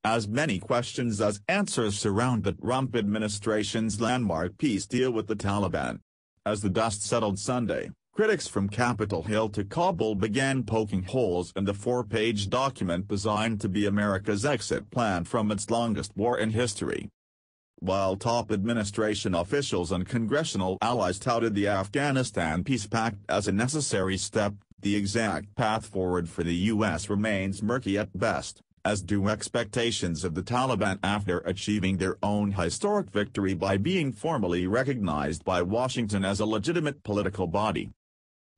as many questions as answers surround the Trump administration's landmark peace deal with the Taliban. As the dust settled Sunday, critics from Capitol Hill to Kabul began poking holes in the four-page document designed to be America's exit plan from its longest war in history. While top administration officials and congressional allies touted the Afghanistan peace pact as a necessary step, the exact path forward for the U.S. remains murky at best, as do expectations of the Taliban after achieving their own historic victory by being formally recognized by Washington as a legitimate political body.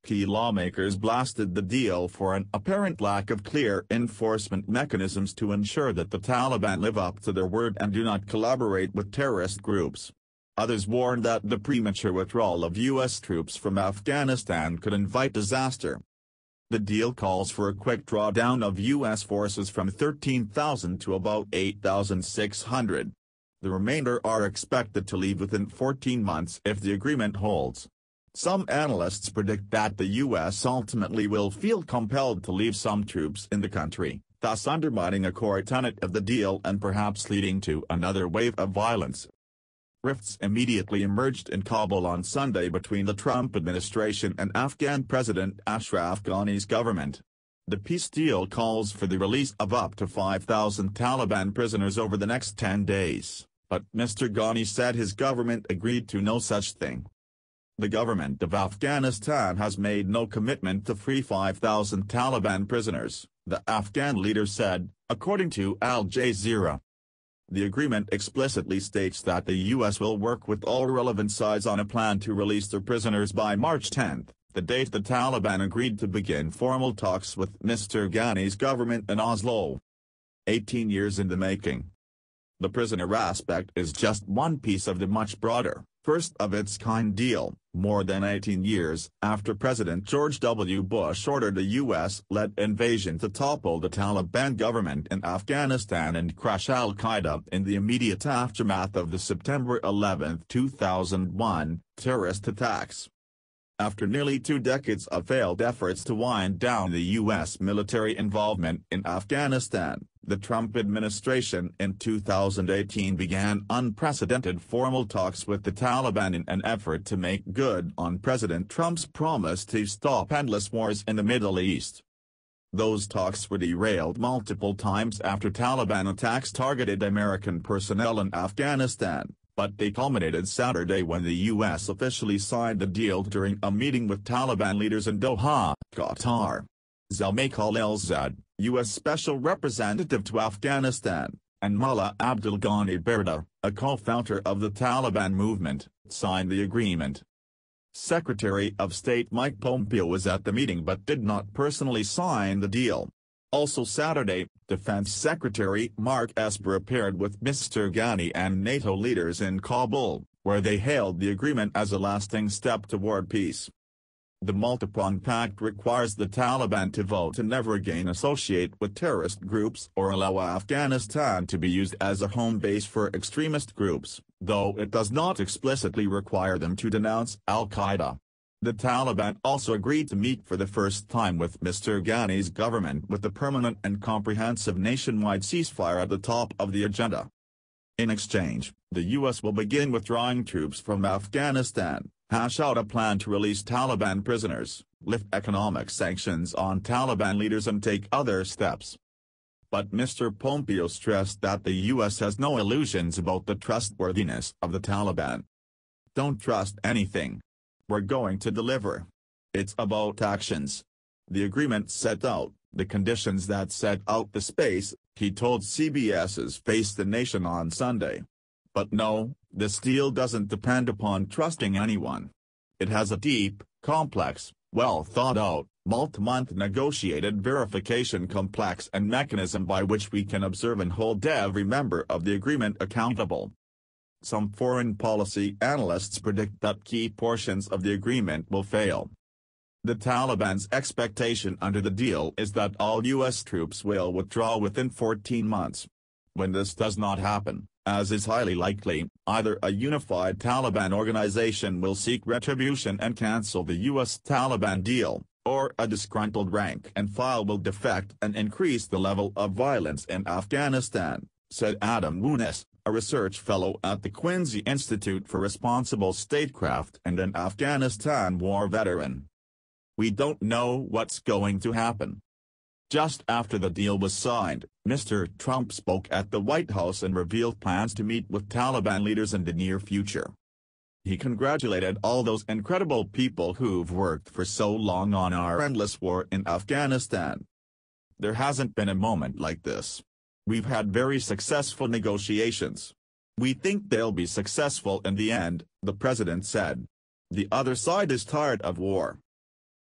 Key lawmakers blasted the deal for an apparent lack of clear enforcement mechanisms to ensure that the Taliban live up to their word and do not collaborate with terrorist groups. Others warned that the premature withdrawal of U.S. troops from Afghanistan could invite disaster. The deal calls for a quick drawdown of U.S. forces from 13,000 to about 8,600. The remainder are expected to leave within 14 months if the agreement holds. Some analysts predict that the U.S. ultimately will feel compelled to leave some troops in the country, thus undermining a core tenet of the deal and perhaps leading to another wave of violence. Rifts immediately emerged in Kabul on Sunday between the Trump administration and Afghan President Ashraf Ghani's government. The peace deal calls for the release of up to 5,000 Taliban prisoners over the next 10 days, but Mr. Ghani said his government agreed to no such thing. The government of Afghanistan has made no commitment to free 5,000 Taliban prisoners, the Afghan leader said, according to Al Jazeera. The agreement explicitly states that the U.S. will work with all relevant sides on a plan to release their prisoners by March 10, the date the Taliban agreed to begin formal talks with Mr. Ghani's government in Oslo. 18 years in the making. The prisoner aspect is just one piece of the much broader, first-of-its-kind deal, more than 18 years after President George W. Bush ordered a U.S.-led invasion to topple the Taliban government in Afghanistan and crush al-Qaeda in the immediate aftermath of the September 11, 2001, terrorist attacks. After nearly 2 decades of failed efforts to wind down the U.S. military involvement in Afghanistan, the Trump administration in 2018 began unprecedented formal talks with the Taliban in an effort to make good on President Trump's promise to stop endless wars in the Middle East. Those talks were derailed multiple times after Taliban attacks targeted American personnel in Afghanistan, but they culminated Saturday when the U.S. officially signed the deal during a meeting with Taliban leaders in Doha, Qatar. Zalmay Khalilzad, U.S. Special Representative to Afghanistan, and Mullah Abdul Ghani Baradar, a co-founder of the Taliban movement, signed the agreement. Secretary of State Mike Pompeo was at the meeting but did not personally sign the deal. Also Saturday, Defense Secretary Mark Esper appeared with Mr. Ghani and NATO leaders in Kabul, where they hailed the agreement as a lasting step toward peace. The multi-pronged pact requires the Taliban to vote to never again associate with terrorist groups or allow Afghanistan to be used as a home base for extremist groups, though it does not explicitly require them to denounce al-Qaeda. The Taliban also agreed to meet for the first time with Mr. Ghani's government with a permanent and comprehensive nationwide ceasefire at the top of the agenda. In exchange, the U.S. will begin withdrawing troops from Afghanistan, hash out a plan to release Taliban prisoners, lift economic sanctions on Taliban leaders and take other steps. But Mr. Pompeo stressed that the U.S. has no illusions about the trustworthiness of the Taliban. Don't trust anything. We're going to deliver. It's about actions. The agreement set out the conditions that set out the space, he told CBS's Face the Nation on Sunday. But no, this deal doesn't depend upon trusting anyone. It has a deep, complex, well-thought-out, multi-month negotiated verification complex and mechanism by which we can observe and hold every member of the agreement accountable. Some foreign policy analysts predict that key portions of the agreement will fail. The Taliban's expectation under the deal is that all U.S. troops will withdraw within 14 months. When this does not happen, as is highly likely, either a unified Taliban organization will seek retribution and cancel the U.S. Taliban deal, or a disgruntled rank and file will defect and increase the level of violence in Afghanistan, said Adam Woonis, a research fellow at the Quincy Institute for Responsible Statecraft and an Afghanistan war veteran. "We don't know what's going to happen." Just after the deal was signed, Mr. Trump spoke at the White House and revealed plans to meet with Taliban leaders in the near future. He congratulated all those incredible people who've worked for so long on our endless war in Afghanistan. "There hasn't been a moment like this. We've had very successful negotiations. We think they'll be successful in the end," the president said. "The other side is tired of war."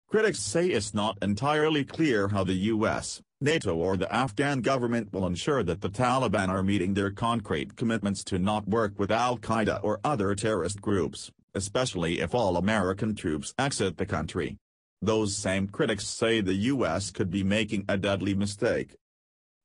Critics say it's not entirely clear how the U.S., NATO or the Afghan government will ensure that the Taliban are meeting their concrete commitments to not work with al-Qaeda or other terrorist groups, especially if all American troops exit the country. Those same critics say the U.S. could be making a deadly mistake.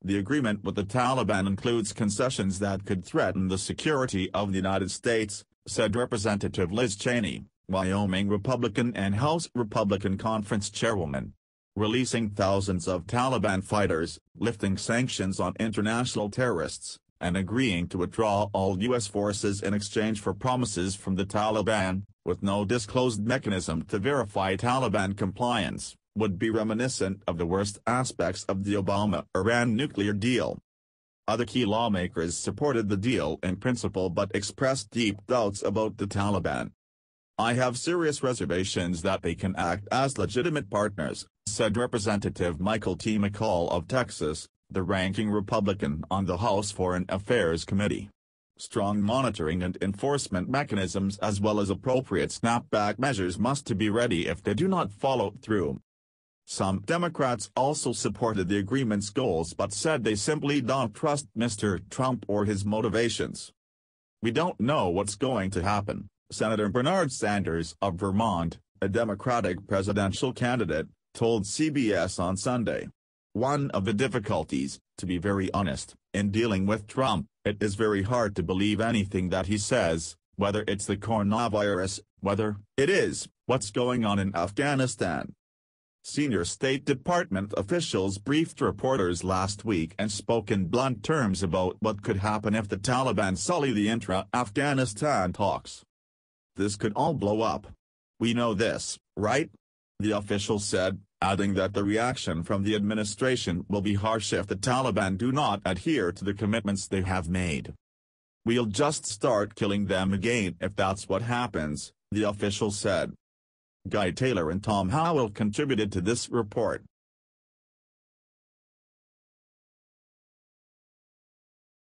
The agreement with the Taliban includes concessions that could threaten the security of the United States, said Representative Liz Cheney, Wyoming Republican and House Republican Conference chairwoman. Releasing thousands of Taliban fighters, lifting sanctions on international terrorists, and agreeing to withdraw all U.S. forces in exchange for promises from the Taliban, with no disclosed mechanism to verify Taliban compliance, would be reminiscent of the worst aspects of the Obama-Iran nuclear deal. Other key lawmakers supported the deal in principle but expressed deep doubts about the Taliban. "I have serious reservations that they can act as legitimate partners," said Representative Michael T. McCall of Texas, the ranking Republican on the House Foreign Affairs Committee. "Strong monitoring and enforcement mechanisms as well as appropriate snapback measures must be ready if they do not follow through." Some Democrats also supported the agreement's goals but said they simply don't trust Mr. Trump or his motivations. "We don't know what's going to happen," Senator Bernard Sanders of Vermont, a Democratic presidential candidate, told CBS on Sunday. "One of the difficulties, to be very honest, in dealing with Trump, it is very hard to believe anything that he says, whether it's the coronavirus, whether it is what's going on in Afghanistan." Senior State Department officials briefed reporters last week and spoke in blunt terms about what could happen if the Taliban sully the intra-Afghanistan talks. "This could all blow up. We know this, right?" the official said, adding that the reaction from the administration will be harsh if the Taliban do not adhere to the commitments they have made. "We'll just start killing them again if that's what happens," the official said. Guy Taylor and Tom Howell contributed to this report.